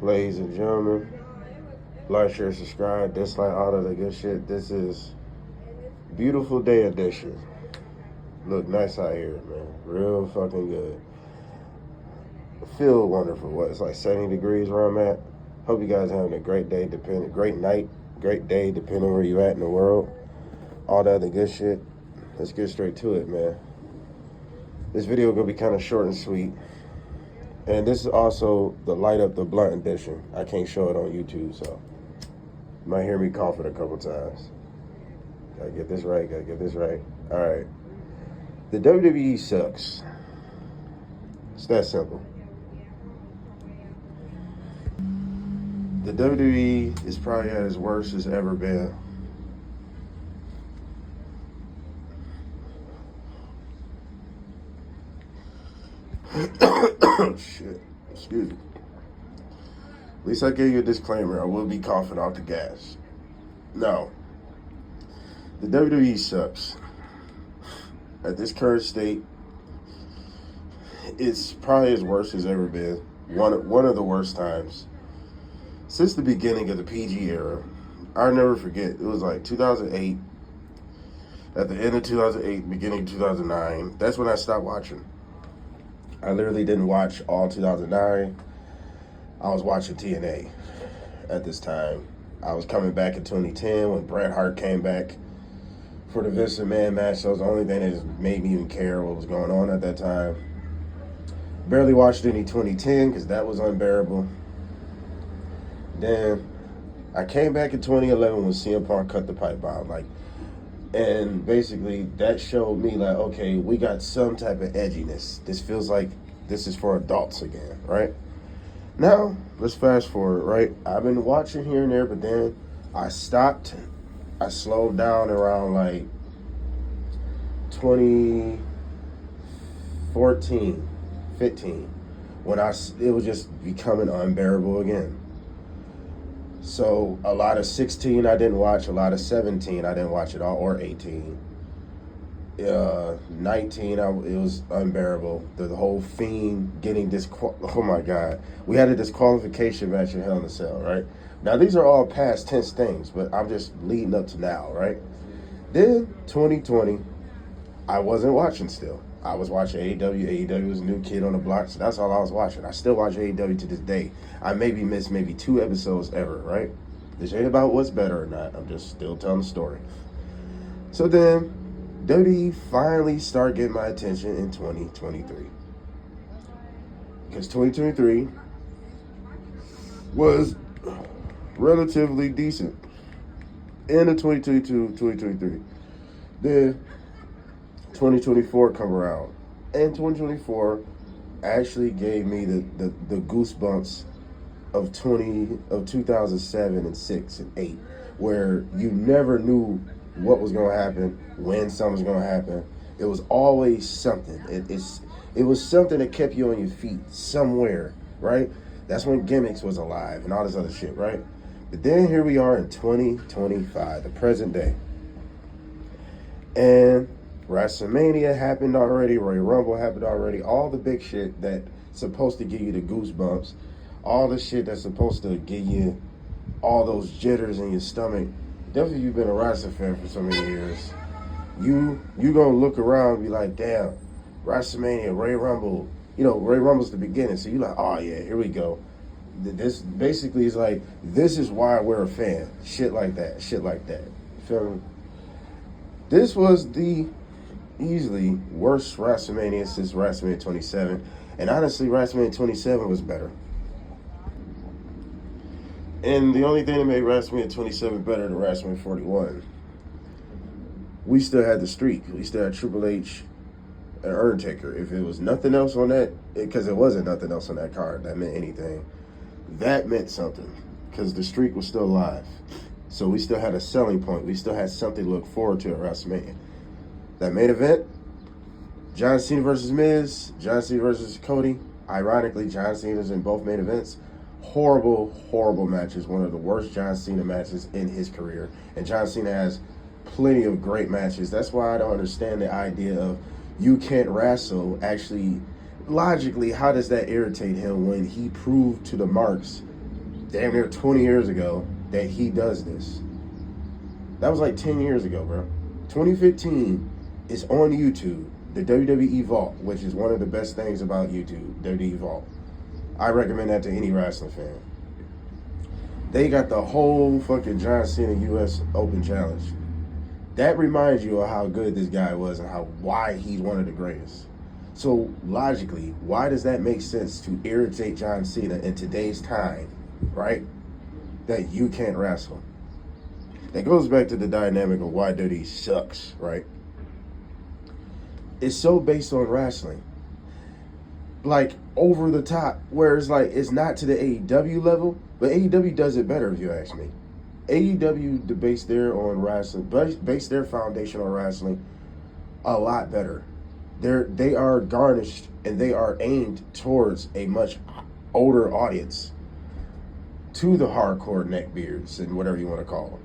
Ladies and gentlemen, like, share, subscribe, dislike, all of the good shit. This is Beautiful Day Edition. Look nice out here, man. Real fucking good. Feel wonderful. What? It's like 70 degrees where I'm at. Hope you guys having a great day, great night, great day, depending on where you at in the world. All that other good shit. Let's get straight to it, man. This video gonna be kind of short and sweet. And this is also the light up the blunt edition. I can't show it on YouTube, so you might hear me coughing a couple times. Gotta get this right, All right. The WWE sucks. It's that simple. The WWE is probably at its worst it's ever been. Shit. Excuse me. At least I gave you a disclaimer. I will be coughing out the gas. No. The WWE sucks. At this current state, it's probably as worst as ever been. One of the worst times. Since the beginning of the PG era. I'll never forget. It was like 2008. At the end of 2008, beginning of 2009. That's when I stopped watching. I literally didn't watch all 2009. I was watching TNA at this time. I was coming back in 2010 when Bret Hart came back for the Vince McMahon match. That was the only thing that just made me even care what was going on at that time. Barely watched any 2010 because that was unbearable. Then I came back in 2011 when CM Punk cut the pipe bomb. And basically that showed me like, okay, we got some type of edginess. This feels like this is for adults again, right? Now, let's fast forward, right? I've been watching here and there, but then I stopped. I slowed down around like 2014, 15, when it was just becoming unbearable again. So a lot of 16 I didn't watch, a lot of 17 I didn't watch at all, or 18. 19 it was unbearable. The whole Fiend getting oh my God. We had a disqualification match in Hell in a Cell, right? Now these are all past tense things, but I'm just leading up to now, right? Then 2020, I wasn't watching still. I was watching AEW. AEW was a new kid on the block, so that's all I was watching. I still watch AEW to this day. I missed 2 episodes ever, right? This ain't about what's better or not. I'm just still telling the story. So then, WWE finally started getting my attention in 2023. Because 2023 was relatively decent. End of 2022, 2023. Then 2024 come around, and 2024 actually gave me the goosebumps of 2007 and 6 and 8, where you never knew what was going to happen, when something was going to happen. It was always something. It was something that kept you on your feet somewhere, right? That's when gimmicks was alive and all this other shit, right? But then here we are in 2025, the present day, and WrestleMania happened already, Royal Rumble happened already, all the big shit that's supposed to give you the goosebumps, all the shit that's supposed to give you all those jitters in your stomach. Definitely, you've been a wrestling fan for so many years. You gonna look around and be like, damn, WrestleMania, Royal Rumble. You know, Royal Rumble's the beginning, so you're like, oh yeah, here we go. This basically is like, this is why we're a fan. Shit like that. Feel me? This was the easily worst WrestleMania since WrestleMania 27. And honestly, WrestleMania 27 was better. And the only thing that made WrestleMania 27 better than WrestleMania 41, we still had the streak. We still had Triple H and Undertaker. If it was nothing else on that, because it wasn't nothing else on that card that meant anything, that meant something, because the streak was still alive. So we still had a selling point. We still had something to look forward to at WrestleMania. That main event, John Cena versus Miz, John Cena versus Cody. Ironically, John Cena's in both main events. Horrible, horrible matches. One of the worst John Cena matches in his career. And John Cena has plenty of great matches. That's why I don't understand the idea of you can't wrestle. Actually, logically, how does that irritate him when he proved to the marks damn near 20 years ago that he does this. That was like 10 years ago, bro. 2015 is on YouTube, the WWE Vault, which is one of the best things about YouTube, WWE Vault. I recommend that to any wrestling fan. They got the whole fucking John Cena US Open Challenge. That reminds you of how good this guy was and why he's one of the greatest. So logically, why does that make sense to irritate John Cena in today's time, right? That you can't wrestle. That goes back to the dynamic of why WWE sucks, right? It's so based on wrestling. Like, over the top, where it's like, it's not to the AEW level, but AEW does it better if you ask me. AEW base their foundation on wrestling a lot better. They are garnished and they are aimed towards a much older audience, to the hardcore neckbeards and whatever you want to call them.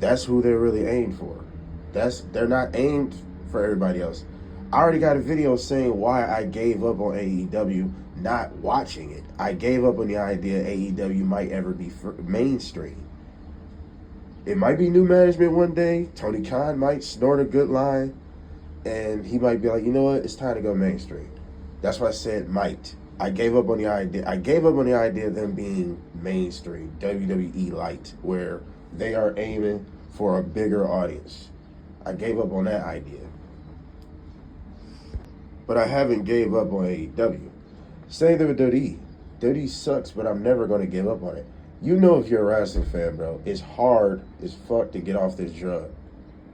That's who they're really aimed for. They're not aimed for everybody else. I already got a video saying why I gave up on AEW, not watching it. I gave up on the idea AEW might ever be mainstream. It might be new management one day. Tony Khan might snort a good line, and he might be like, you know what, it's time to go mainstream. That's why I said might. I gave up on the idea. I gave up on the idea of them being mainstream, WWE light, where they are aiming for a bigger audience. I gave up on that idea. But I haven't gave up on AEW. Same thing with WWE. WWE sucks, but I'm never going to give up on it. You know, if you're a wrestling fan, bro, it's hard as fuck to get off this drug.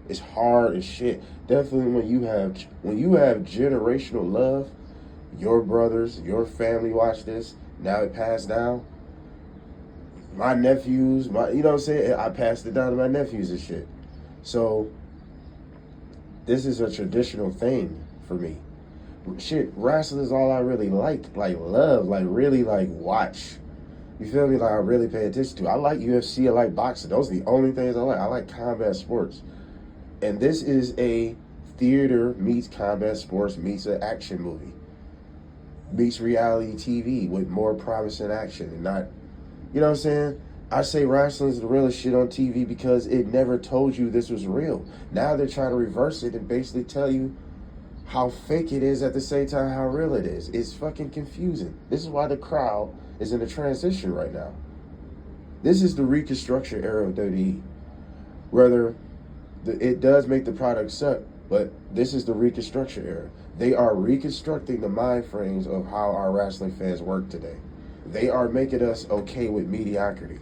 It's hard as shit. Definitely when you have generational love, your brothers, your family watch this, now it passed down. My nephews, you know what I'm saying? I passed it down to my nephews and shit. So, this is a traditional thing for me. Shit, wrestling is all I really like love, like really like watch. You feel me? Like I really pay attention to. I like UFC, I like boxing. Those are the only things I like. I like combat sports. And this is a theater meets combat sports meets an action movie. Meets reality TV with more promising action and not, you know what I'm saying? I say wrestling is the realest shit on TV because it never told you this was real. Now they're trying to reverse it and basically tell you how fake it is at the same time how real it is. It's fucking confusing. This is why the crowd is in a transition right now. This is the reconstruction era of WWE. Whether it does make the product suck, but this is the reconstruction era. They are reconstructing the mind frames of how our wrestling fans work today. They are making us okay with mediocrity.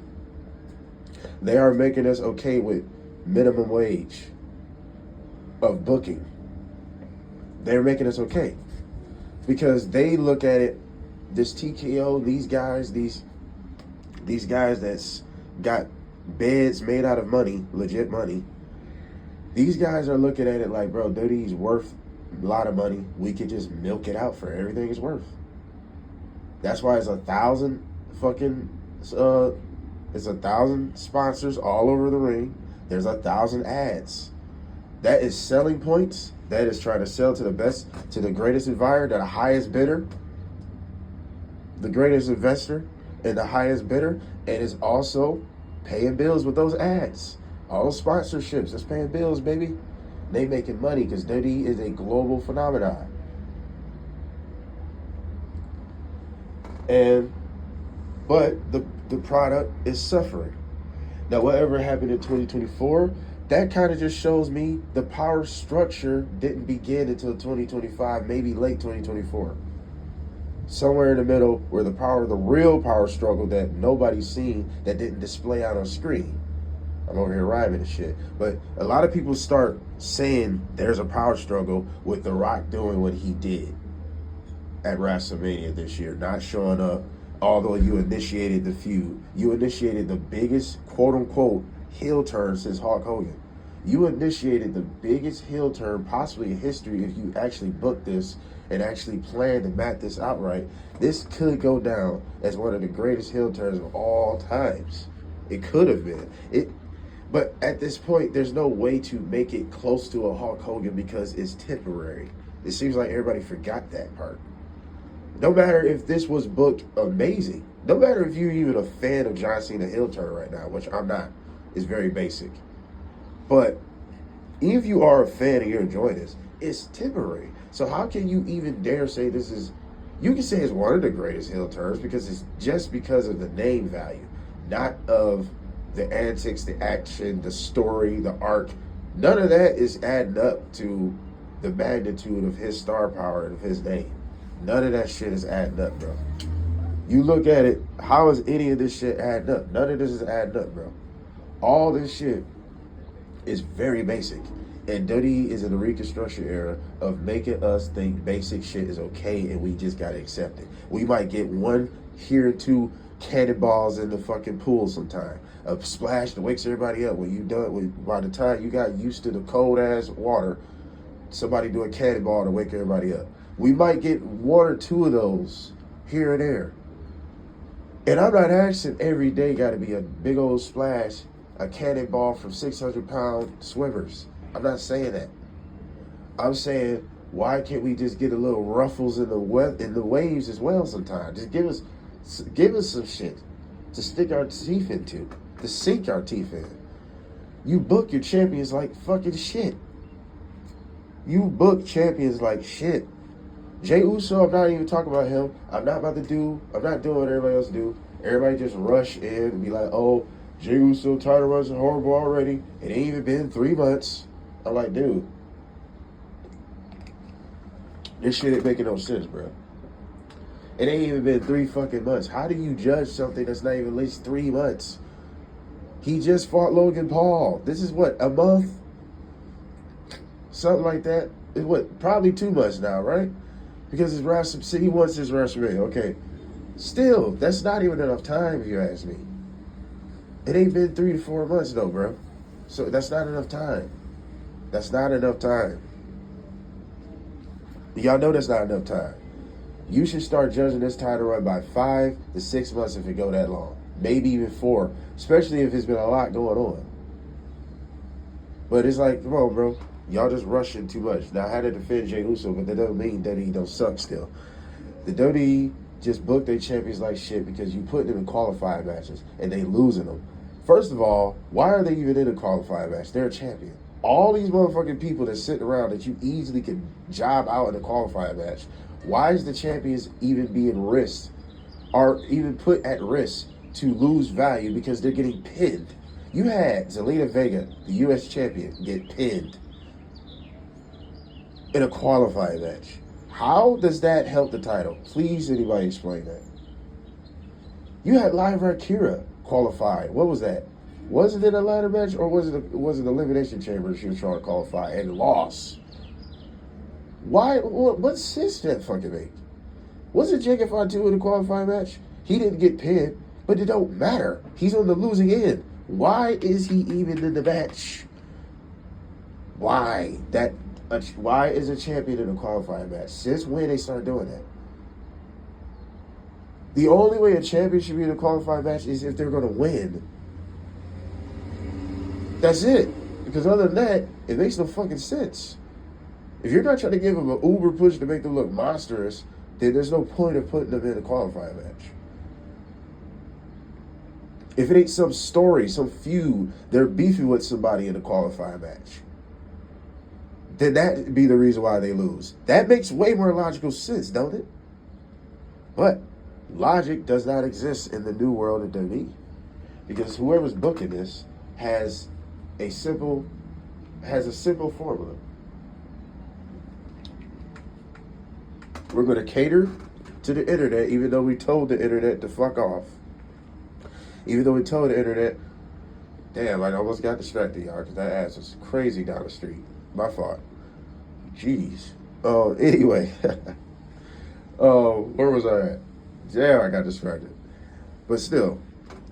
They are making us okay with minimum wage of booking. They're making us okay because they look at it, this TKO, these guys that's got beds made out of money, legit money. These guys are looking at it like, bro, WWE's worth a lot of money. We could just milk it out for everything it's worth. That's why it's 1,000 fucking, it's 1,000 sponsors all over the ring. There's 1,000 ads. That is selling points. That is trying to sell to the best, to the greatest buyer, to the highest bidder, the greatest investor, and the highest bidder. And it's also paying bills with those ads. All those sponsorships, that's paying bills, baby. They making money because WWE is a global phenomenon. But the product is suffering. Now, whatever happened in 2024, that kind of just shows me the power structure didn't begin until 2025, maybe late 2024. Somewhere in the middle where the real power struggle that nobody's seen, that didn't display out on screen. I'm over here rhyming and shit. But a lot of people start saying there's a power struggle with The Rock doing what he did at WrestleMania this year, not showing up, although you initiated the feud. You initiated the biggest, quote-unquote, heel turn since Hulk Hogan. You initiated the biggest heel turn possibly in history if you actually booked this and actually planned and mapped this out right. This could go down as one of the greatest heel turns of all times. It could have been. But at this point, there's no way to make it close to a Hulk Hogan because it's temporary. It seems like everybody forgot that part. No matter if this was booked amazing. No matter if you're even a fan of John Cena heel turn right now, which I'm not. It's very basic. But if you are a fan and you're enjoying this, it's temporary. So how can you even dare say this is... You can say it's one of the greatest heel turns because it's just because of the name value, not of the antics, the action, the story, the arc. None of that is adding up to the magnitude of his star power and of his name. None of that shit is adding up, bro. You look at it, how is any of this shit adding up? None of this is adding up, bro. All this shit is very basic. And WWE is in the Reconstruction era of making us think basic shit is okay and we just gotta accept it. We might get one here and two cannonballs in the fucking pool sometime. A splash that wakes everybody up. When you done, by the time you got used to the cold ass water, somebody do a cannonball to wake everybody up. We might get one or two of those here and there. And I'm not asking every day got to be a big old splash, a cannonball from 600-pound swimmers. I'm not saying that. I'm saying, why can't we just get a little ruffles in the waves as well sometimes? Just give us some shit to stick our teeth into, to sink our teeth in. You book your champions like fucking shit. You book champions like shit. Jey Uso, I'm not even talking about him. I'm not doing what everybody else do. Everybody just rush in and be like, oh, Jey Uso title runs are horrible already. It ain't even been 3 months. I'm like, dude, this shit ain't making no sense, bro. It ain't even been 3 fucking months. How do you judge something that's not even at least 3 months? He just fought Logan Paul. This is what, a month? Something like that. It's what, probably 2 months now, right? Because he wants his WrestleMania. Okay. Still, that's not even enough time if you ask me. It ain't been 3 to 4 months though, bro. So that's not enough time. That's not enough time. Y'all know that's not enough time. You should start judging this title run by 5 to 6 months if it go that long. Maybe even 4. Especially if it's been a lot going on. But it's like, come on, bro. Y'all just rushing too much. Now, I had to defend Jey Uso, but that doesn't mean WWE don't suck still. The WWE just booked their champions like shit because you put them in qualifying matches and they losing them. First of all, why are they even in a qualifying match? They're a champion. All these motherfucking people that sit around that you easily can job out in a qualifying match, why is the champions even being risked or even put at risk to lose value because they're getting pinned? You had Zelina Vega, the U.S. champion, get pinned in a qualifying match. How does that help the title? Please, anybody explain that. You had Lyra Akira qualify. What was that? Was it a ladder match or was it an elimination chamber she was trying to qualify and lost? Why? What sense did that fucking make? Wasn't Jacob Fatu in the qualifying match? He didn't get pinned, but it don't matter. He's on the losing end. Why is he even in the match? Why? Why is a champion in a qualifying match? Since when they start doing that? The only way a champion should be in a qualifying match is if they're going to win. That's it. Because other than that, it makes no fucking sense. If you're not trying to give them an uber push to make them look monstrous, then there's no point of putting them in a qualifying match. If it ain't some story, some feud, they're beefing with somebody in a qualifying match, then that'd be the reason why they lose. That makes way more logical sense, don't it? But logic does not exist in the new world of WWE. Because whoever's booking this has a simple formula. We're going to cater to the internet, even though we told the internet to fuck off. Even though we told the internet, damn, I almost got distracted, y'all, because that ass was crazy down the street. My fault. Jeez. Anyway. Where was I at? Damn, I got distracted. But still,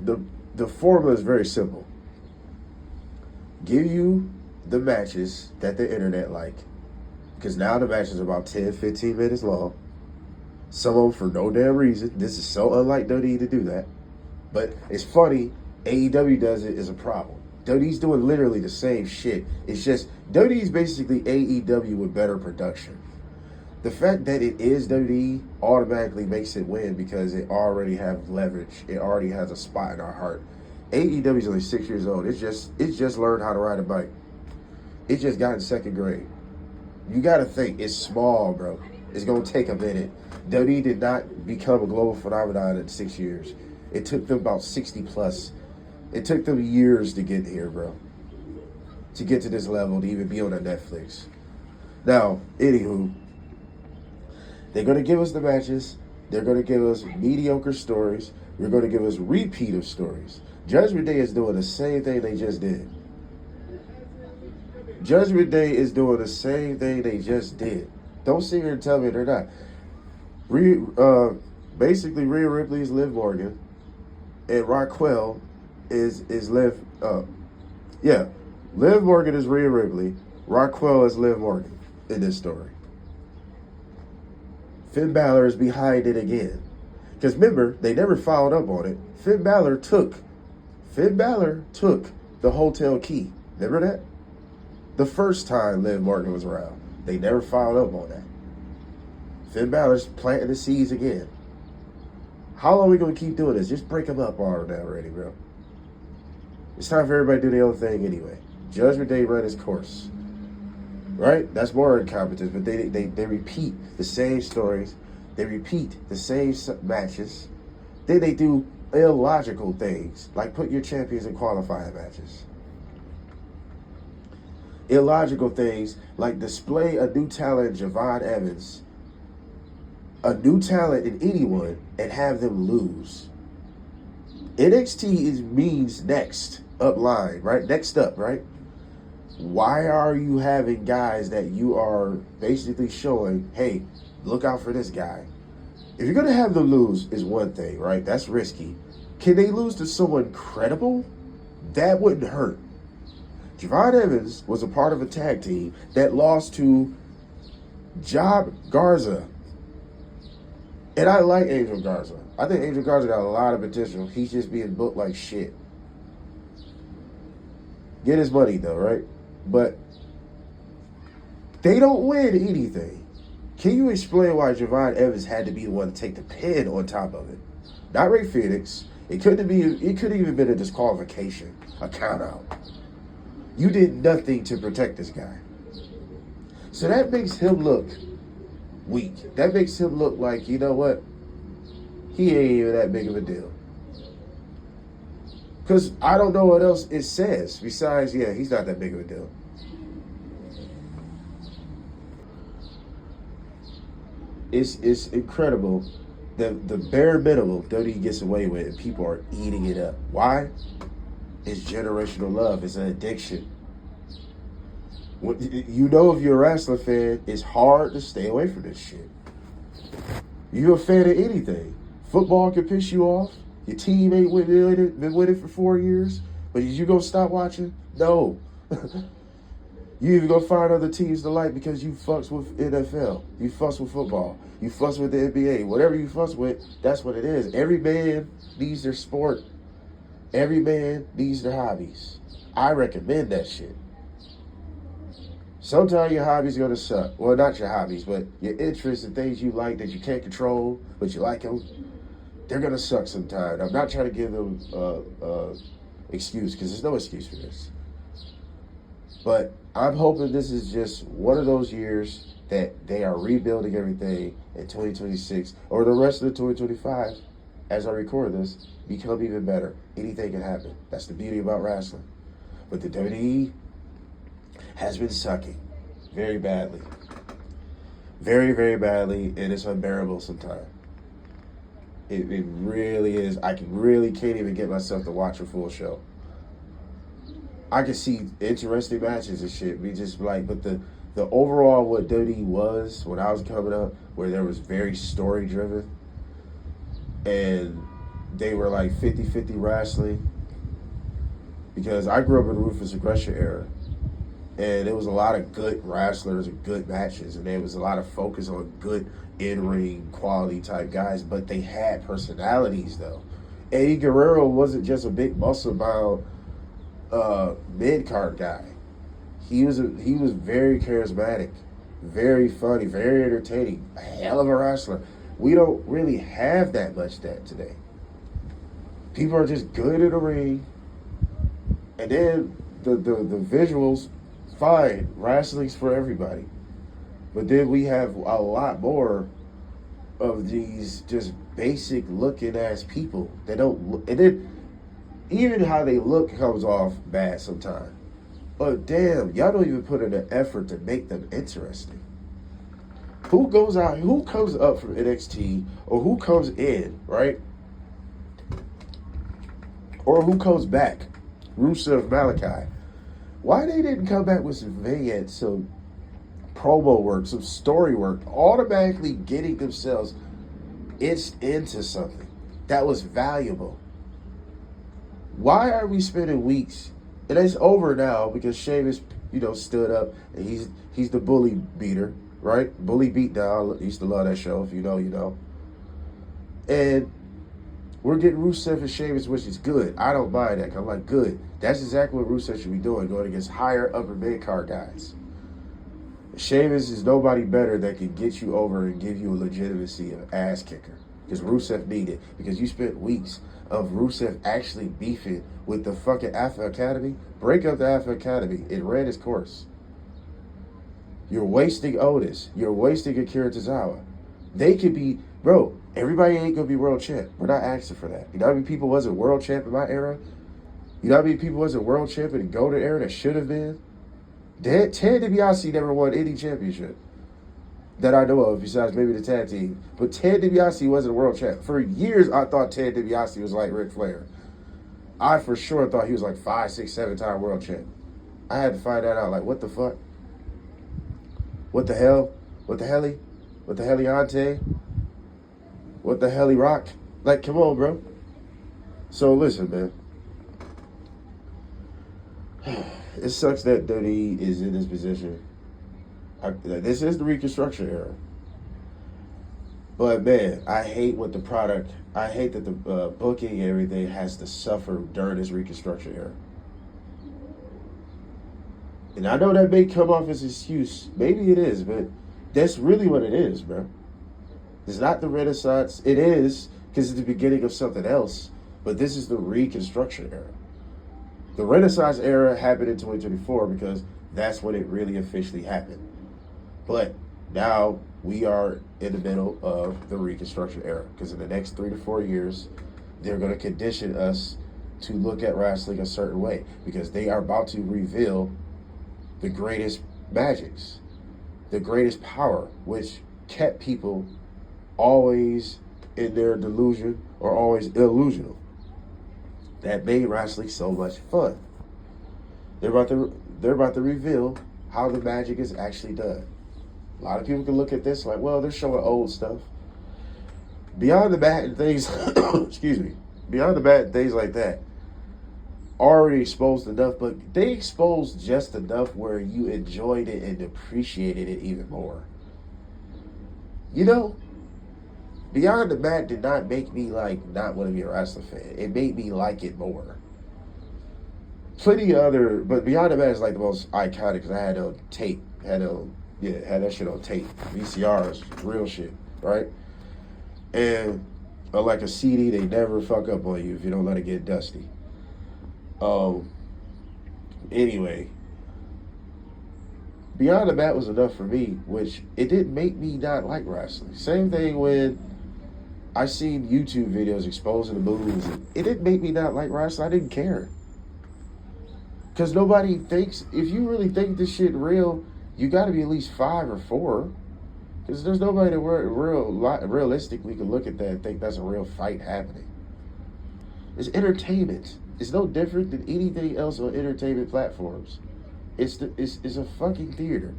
the formula is very simple. Give you the matches that the internet like. Because now the matches are about 10, 15 minutes long. Some of them for no damn reason. This is so unlike WWE to do that. But it's funny, AEW does it is a problem. WWE's doing literally the same shit. It's just, WWE's basically AEW with better production. The fact that it is WWE automatically makes it win because it already have leverage. It already has a spot in our heart. AEW is only 6 years old. It's just learned how to ride a bike. It just got in second grade. You got to think it's small, bro. It's gonna take a minute. WWE did not become a global phenomenon in 6 years. It took them about 60 plus. It took them years to get here, bro. To get to this level, to even be on a Netflix. Now, anywho, they're going to give us the matches. They're going to give us mediocre stories. They're going to give us repeat of stories. Judgment Day is doing the same thing they just did. Judgment Day is doing the same thing they just did. Don't sit here and tell me they're not. Basically, Rhea Ripley is Liv Morgan, and Raquel is Liv. Liv Morgan is Rhea Ripley. Raquel is Liv Morgan in this story. Finn Balor is behind it again. Because remember, they never followed up on it. Finn Balor took the hotel key. Remember that? The first time Liv Morgan was around. They never followed up on that. Finn Balor's planting the seeds again. How long are we going to keep doing this? Just break them up already, bro. It's time for everybody to do their own thing anyway. Judgment Day run its course. Right? That's more incompetence, but they repeat the same stories. They repeat the same matches. Then they do illogical things, like put your champions in qualifying matches. Illogical things like display a new talent, Javon Evans, a new talent in anyone, and have them lose. NXT means next up line, right? Next up, right? Why are you having guys that you are basically showing, hey, look out for this guy? If you're going to have them lose is one thing, right? That's risky. Can they lose to someone credible? That wouldn't hurt. Javon Evans was a part of a tag team that lost to Job Garza. And I like Angel Garza. I think Angel Garza got a lot of potential. He's just being booked like shit. Get his money, though, right? But they don't win anything. Can you explain why Javon Evans had to be the one to take the pin on top of it? Not Ray Phoenix. It could have even been a disqualification, a count out. You did nothing to protect this guy. So that makes him look weak. That makes him look like, you know what? He ain't even that big of a deal. Because I don't know what else it says besides, he's not that big of a deal. It's incredible that the bare minimum WWE gets away with and people are eating it up. Why? It's generational love. It's an addiction. You know, if you're a wrestling fan, it's hard to stay away from this shit. You're a fan of anything. Football can piss you off. Your team ain't been with it for 4 years, but is you gonna stop watching? No. You even gonna find other teams to like because you fucks with NFL. You fuss with football. You fuss with the NBA. Whatever you fuss with, that's what it is. Every man needs their sport. Every man needs their hobbies. I recommend that shit. Sometimes your hobbies gonna suck. Well, not your hobbies, but your interests and things you like that you can't control, but you like them. They're gonna suck sometimes. I'm not trying to give them excuse because there's no excuse for this. But I'm hoping this is just one of those years that they are rebuilding everything in 2026 or the rest of the 2025. As I record this, become even better. Anything can happen. That's the beauty about wrestling. But the WWE has been sucking very badly. Very, very badly, and it's unbearable sometimes. It really is. I can't even get myself to watch a full show. I can see interesting matches and shit. We just like, but the overall what WWE was when I was coming up, where there was very story driven, and they were like 50-50 wrestling. Because I grew up in the Ruthless Aggression era, and there was a lot of good wrestlers and good matches, and there was a lot of focus on good in-ring quality type guys, but they had personalities though. Eddie Guerrero wasn't just a big muscle-bound mid-card guy. He was very charismatic, very funny, very entertaining, a hell of a wrestler. We don't really have that much that today. People are just good in the ring, and then the visuals, fine, wrestling's for everybody. But then we have a lot more of these just basic looking ass people that don't, and then even how they look comes off bad sometimes. But damn, y'all don't even put in the effort to make them interesting. Who goes out, who comes up from NXT, or who comes in, right? Or who comes back? Rusev, Malachi. Why they didn't come back with some vignettes, some promo work, some story work, automatically getting themselves into something that was valuable? Why are we spending weeks? And it's over now because Sheamus, stood up and he's the bully beater, right? Bully Beatdown. I used to love that show. If you know, you know. And we're getting Rusev and Sheamus, which is good. I don't mind that. I'm like, good. That's exactly what Rusev should be doing, going against higher upper mid-card guys. Sheamus is nobody better that can get you over and give you a legitimacy of ass kicker. Because Rusev needed. Because you spent weeks of Rusev actually beefing with the fucking Alpha Academy. Break up the Alpha Academy. It ran its course. You're wasting Otis. You're wasting Akira Tozawa. They could be, bro, everybody ain't going to be world champ. We're not asking for that. You know how many people wasn't world champ in my era? You know how many people wasn't world champ in the golden era that should have been? Ted DiBiase never won any championship that I know of, besides maybe the tag team. But Ted DiBiase wasn't a world champ. For years, I thought Ted DiBiase was like Ric Flair. I for sure thought he was like 5, 6, 7-time world champ. I had to find that out. Like, what the fuck? What the hell? What the helly? What the heliante? What the helly rock? Like, come on, bro. So listen, man. It sucks that WWE is in this position. This is the Reconstruction era. But man, I hate what the product, I hate that the booking and everything has to suffer during this Reconstruction era. And I know that may come off as an excuse. Maybe it is, but that's really what it is, bro. It's not the Renaissance. It is, because it's the beginning of something else. But this is the Reconstruction era. The Renaissance era happened in 2024 because that's when it really officially happened. But now we are in the middle of the Reconstruction era, because in the next 3 to 4 years, they're going to condition us to look at wrestling a certain way, because they are about to reveal the greatest magics, the greatest power, which kept people always in their delusion or always illusional. That made wrestling so much fun. They're about to reveal how the magic is actually done. A lot of people can look at this like, well, they're showing old stuff. Beyond the Mat and things, excuse me, Beyond the Mat and things like that, already exposed enough, but they exposed just enough where you enjoyed it and appreciated it even more. You know, Beyond the Mat did not make me like not want to be a wrestling fan. It made me like it more. Plenty of other, but Beyond the Mat is like the most iconic because I had it on tape. Had that shit on tape. VCRs, real shit, right? And like a CD, they never fuck up on you if you don't let it get dusty. Anyway, Beyond the Mat was enough for me, which it didn't make me not like wrestling. Same thing when I seen YouTube videos exposing the moves. It didn't make me not like wrestling. I didn't care. Because nobody thinks, if you really think this shit real, you got to be at least 5 or 4. Because there's nobody that realistically can look at that and think that's a real fight happening. It's entertainment. It's no different than anything else on entertainment platforms. It's a fucking theater.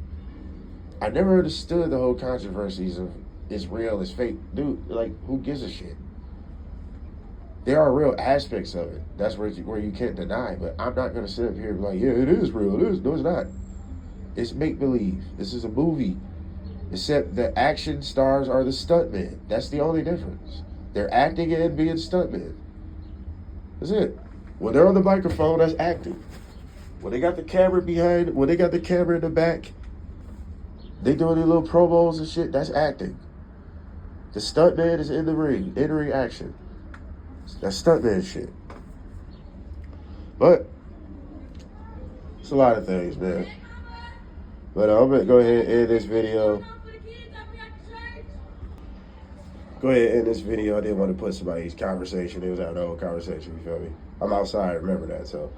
I never understood the whole controversies of it's real, it's fake. Dude, like, who gives a shit? There are real aspects of it. That's where you can't deny. But I'm not going to sit up here and be like, yeah, it is real. It is. No, it's not. It's make-believe. This is a movie. Except the action stars are the stuntmen. That's the only difference. They're acting and being stuntmen. That's it. When they're on the microphone, that's acting. When they got the camera behind, when they got the camera in the back, They doing these little promos and shit. That's acting. The stuntman is in the ring action. That's stuntman shit. But it's a lot of things, man. But I'm gonna go ahead and end this video. Go ahead and end this video. I didn't want to put somebody's conversation. It was our own conversation, you feel me? I'm outside, remember that, so.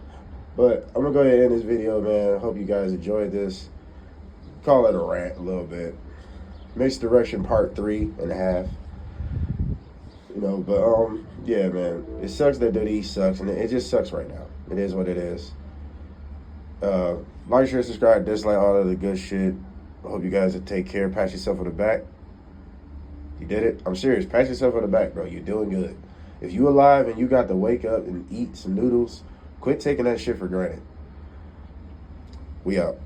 But I'm gonna go ahead and end this video, man. Hope you guys enjoyed this. Call it a rant a little bit. Mixed Direction Part 3.5. You know, but yeah, man. It sucks that WWE sucks, and it just sucks right now. It is what it is. Like, share, subscribe, dislike, all of the good shit. I hope you guys will take care. Pat yourself on the back. You did it. I'm serious. Pat yourself on the back, bro. You're doing good. If you alive and you got to wake up and eat some noodles, quit taking that shit for granted. We out.